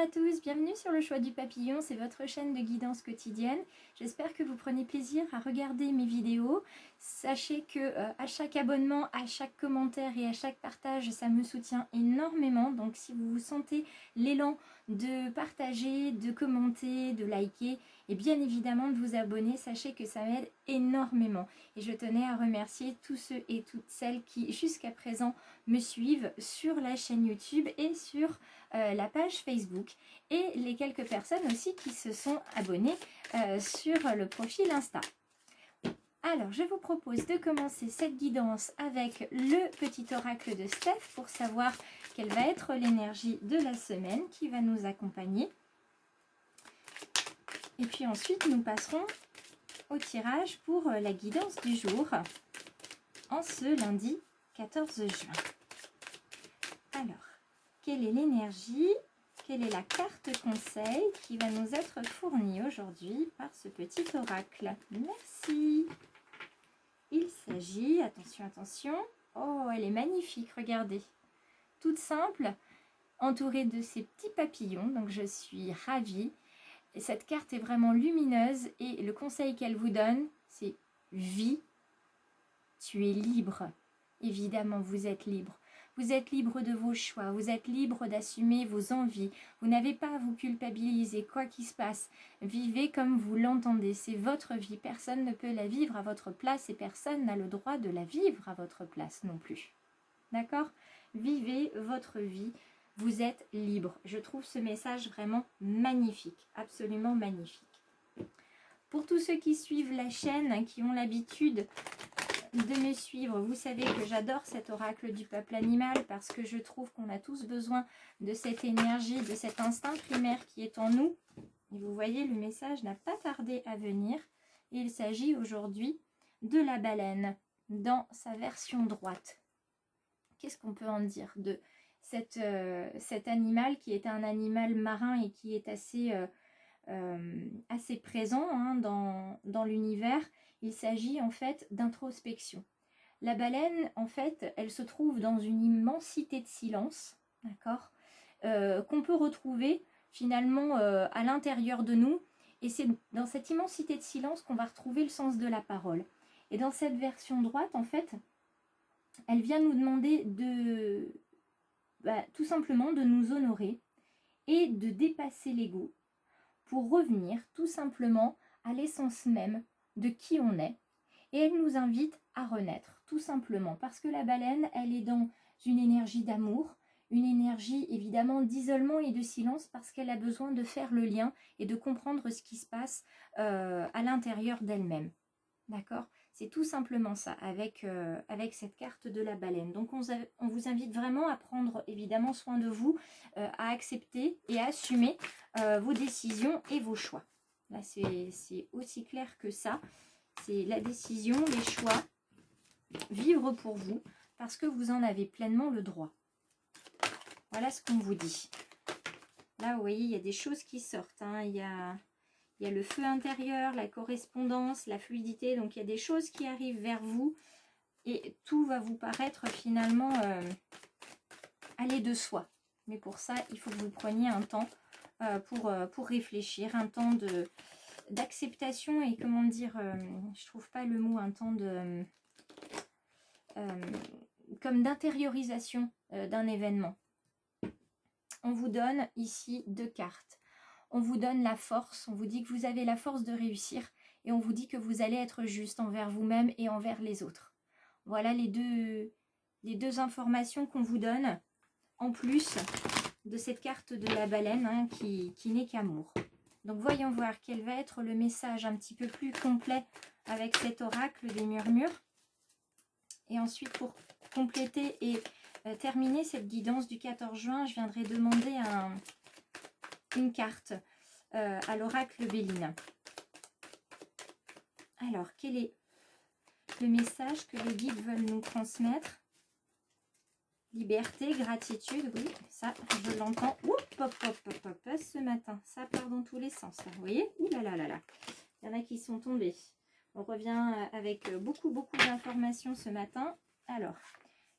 à tous, bienvenue sur le choix du papillon, c'est votre chaîne de guidance quotidienne. J'espère que vous prenez plaisir à regarder mes vidéos. Sachez que à chaque abonnement, à chaque commentaire et à chaque partage, ça me soutient énormément. Donc si vous vous sentez l'élan de partager, de commenter, de liker et bien évidemment de vous abonner, sachez que ça m'aide énormément. Et je tenais à remercier tous ceux et toutes celles qui jusqu'à présent me suivent sur la chaîne YouTube et sur la page Facebook, et les quelques personnes aussi qui se sont abonnées sur le profil Insta. Alors, je vous propose de commencer cette guidance avec le petit oracle de Steph pour savoir quelle va être l'énergie de la semaine qui va nous accompagner. Et puis ensuite, nous passerons au tirage pour la guidance du jour en ce lundi 14 juin. Alors, quelle est l'énergie, quelle est la carte conseil qui va nous être fournie aujourd'hui par ce petit oracle? Merci. Il s'agit, attention, attention, oh, elle est magnifique, regardez. Toute simple, entourée de ces petits papillons, donc je suis ravie. Et cette carte est vraiment lumineuse et le conseil qu'elle vous donne, c'est vie, tu es libre. Évidemment, vous êtes libre. Vous êtes libre de vos choix, vous êtes libre d'assumer vos envies. Vous n'avez pas à vous culpabiliser, quoi qu'il se passe. Vivez comme vous l'entendez, c'est votre vie. Personne ne peut la vivre à votre place et personne n'a le droit de la vivre à votre place non plus. D'accord? Vivez votre vie, vous êtes libre. Je trouve ce message vraiment magnifique, absolument magnifique. Pour tous ceux qui suivent la chaîne, qui ont l'habitude de me suivre, vous savez que j'adore cet oracle du peuple animal parce que je trouve qu'on a tous besoin de cette énergie, de cet instinct primaire qui est en nous. Et vous voyez, le message n'a pas tardé à venir. Il s'agit aujourd'hui de la baleine dans sa version droite. Qu'est-ce qu'on peut en dire de cet animal qui est un animal marin et qui est assez présent dans l'univers? Il s'agit en fait d'introspection. La baleine, en fait, elle se trouve dans une immensité de silence, d'accord, qu'on peut retrouver finalement à l'intérieur de nous. Et c'est dans cette immensité de silence qu'on va retrouver le sens de la parole. Et dans cette version droite, en fait, elle vient nous demander de, tout simplement de nous honorer et de dépasser l'ego pour revenir tout simplement à l'essence même de qui on est, et elle nous invite à renaître tout simplement parce que la baleine, elle est dans une énergie d'amour, une énergie évidemment d'isolement et de silence parce qu'elle a besoin de faire le lien et de comprendre ce qui se passe à l'intérieur d'elle-même. D'accord? C'est tout simplement ça avec cette carte de la baleine. Donc on vous invite vraiment à prendre évidemment soin de vous, à accepter et à assumer vos décisions et vos choix. Là, c'est aussi clair que ça. C'est la décision, les choix, vivre pour vous, parce que vous en avez pleinement le droit. Voilà ce qu'on vous dit. Là, vous voyez, il y a des choses qui sortent. Il y a le feu intérieur, la correspondance, la fluidité. Donc, il y a des choses qui arrivent vers vous et tout va vous paraître finalement aller de soi. Mais pour ça, il faut que vous preniez un temps pour réfléchir, un temps d'acceptation et comment dire, je trouve pas le mot, un temps de comme d'intériorisation d'un événement. On vous donne ici 2 cartes. On vous donne la force, on vous dit que vous avez la force de réussir et on vous dit que vous allez être juste envers vous-même et envers les autres. Voilà les deux informations qu'on vous donne en plus de cette carte de la baleine qui n'est qu'amour. Donc voyons voir quel va être le message un petit peu plus complet avec cet oracle des murmures. Et ensuite, pour compléter et terminer cette guidance du 14 juin, je viendrai demander une carte à l'oracle Béline. Alors, quel est le message que les guides veulent nous transmettre? Liberté, gratitude, oui, ça, je l'entends. Hop, hop, hop, hop, hop, ce matin, ça part dans tous les sens, là, vous voyez? Ouh là là là là, il y en a qui sont tombés. On revient avec beaucoup d'informations ce matin. Alors,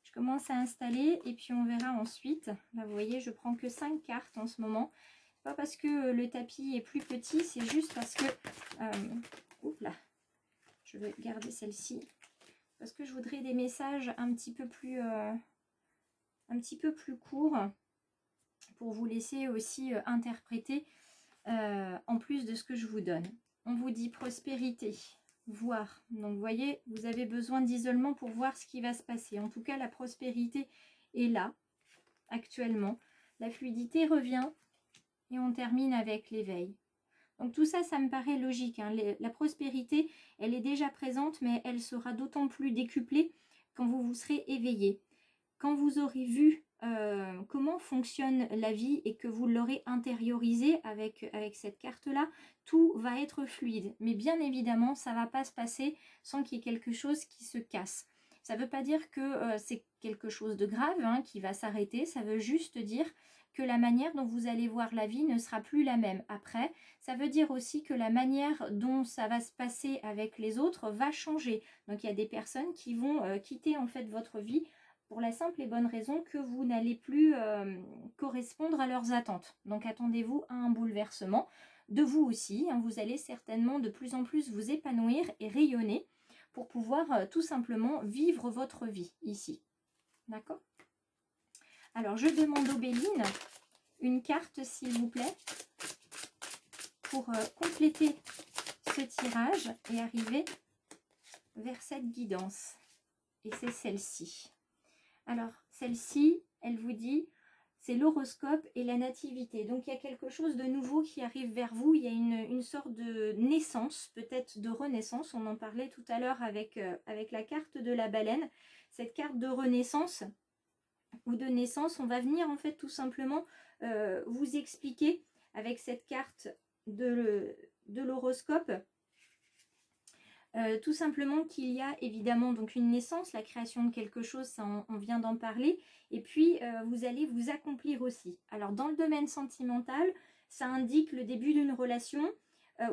je commence à installer et puis on verra ensuite. Là, vous voyez, je prends que 5 cartes en ce moment. Pas parce que le tapis est plus petit, c'est juste parce que... oups là, je vais garder celle-ci. Parce que je voudrais des messages un petit peu plus courts pour vous laisser aussi interpréter en plus de ce que je vous donne. On vous dit prospérité, voir. Donc vous voyez, vous avez besoin d'isolement pour voir ce qui va se passer. En tout cas, la prospérité est là, actuellement. La fluidité revient et on termine avec l'éveil. Donc tout ça, ça me paraît logique, hein. La prospérité, elle est déjà présente, mais elle sera d'autant plus décuplée quand vous vous serez éveillé. Quand vous aurez vu comment fonctionne la vie et que vous l'aurez intériorisé avec cette carte-là, tout va être fluide. Mais bien évidemment, ça ne va pas se passer sans qu'il y ait quelque chose qui se casse. Ça ne veut pas dire que c'est quelque chose de grave hein, qui va s'arrêter, ça veut juste dire que la manière dont vous allez voir la vie ne sera plus la même. Après, ça veut dire aussi que la manière dont ça va se passer avec les autres va changer. Donc il y a des personnes qui vont quitter en fait votre vie pour la simple et bonne raison que vous n'allez plus correspondre à leurs attentes. Donc attendez-vous à un bouleversement de vous aussi. Hein, vous allez certainement de plus en plus vous épanouir et rayonner pour pouvoir tout simplement vivre votre vie ici. D'accord ? Alors je demande aux Béline une carte s'il vous plaît pour compléter ce tirage et arriver vers cette guidance. Et c'est celle-ci. Alors, celle-ci, elle vous dit, c'est l'horoscope et la nativité. Donc, il y a quelque chose de nouveau qui arrive vers vous. Il y a une sorte de naissance, peut-être de renaissance. On en parlait tout à l'heure avec la carte de la baleine. Cette carte de renaissance ou de naissance, on va venir en fait tout simplement vous expliquer avec cette carte de l'horoscope tout simplement qu'il y a évidemment donc une naissance, la création de quelque chose, ça on vient d'en parler, et puis vous allez vous accomplir aussi. Alors dans le domaine sentimental, ça indique le début d'une relation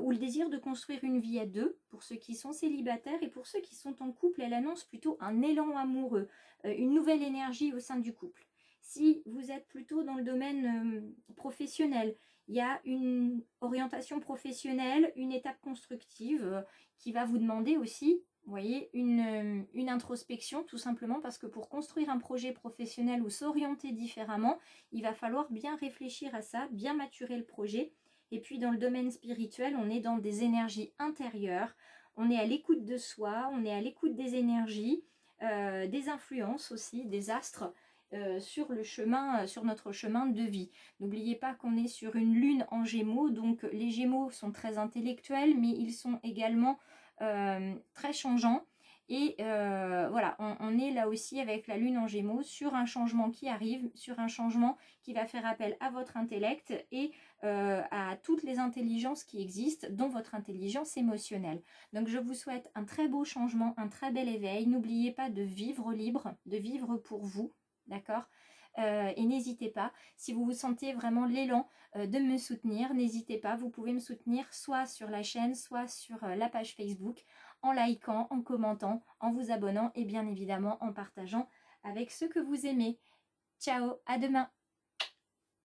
ou le désir de construire une vie à deux, pour ceux qui sont célibataires, et pour ceux qui sont en couple, elle annonce plutôt un élan amoureux, une nouvelle énergie au sein du couple. Si vous êtes plutôt dans le domaine professionnel, il y a une orientation professionnelle, une étape constructive qui va vous demander aussi, vous voyez, une introspection tout simplement parce que pour construire un projet professionnel ou s'orienter différemment, il va falloir bien réfléchir à ça, bien maturer le projet. Et puis dans le domaine spirituel, on est dans des énergies intérieures, on est à l'écoute de soi, on est à l'écoute des énergies, des influences aussi, des astres, sur notre chemin de vie. N'oubliez pas qu'on est sur une lune en Gémeaux, donc les Gémeaux sont très intellectuels, mais ils sont également très changeants. Et voilà, on est là aussi avec la lune en Gémeaux sur un changement qui arrive, sur un changement qui va faire appel à votre intellect et à toutes les intelligences qui existent, dont votre intelligence émotionnelle. Donc je vous souhaite un très beau changement, un très bel éveil. N'oubliez pas de vivre libre, de vivre pour vous. D'accord, et n'hésitez pas, si vous vous sentez vraiment l'élan de me soutenir, n'hésitez pas, vous pouvez me soutenir soit sur la chaîne, soit sur la page Facebook, en likant, en commentant, en vous abonnant et bien évidemment en partageant avec ceux que vous aimez. Ciao, à demain!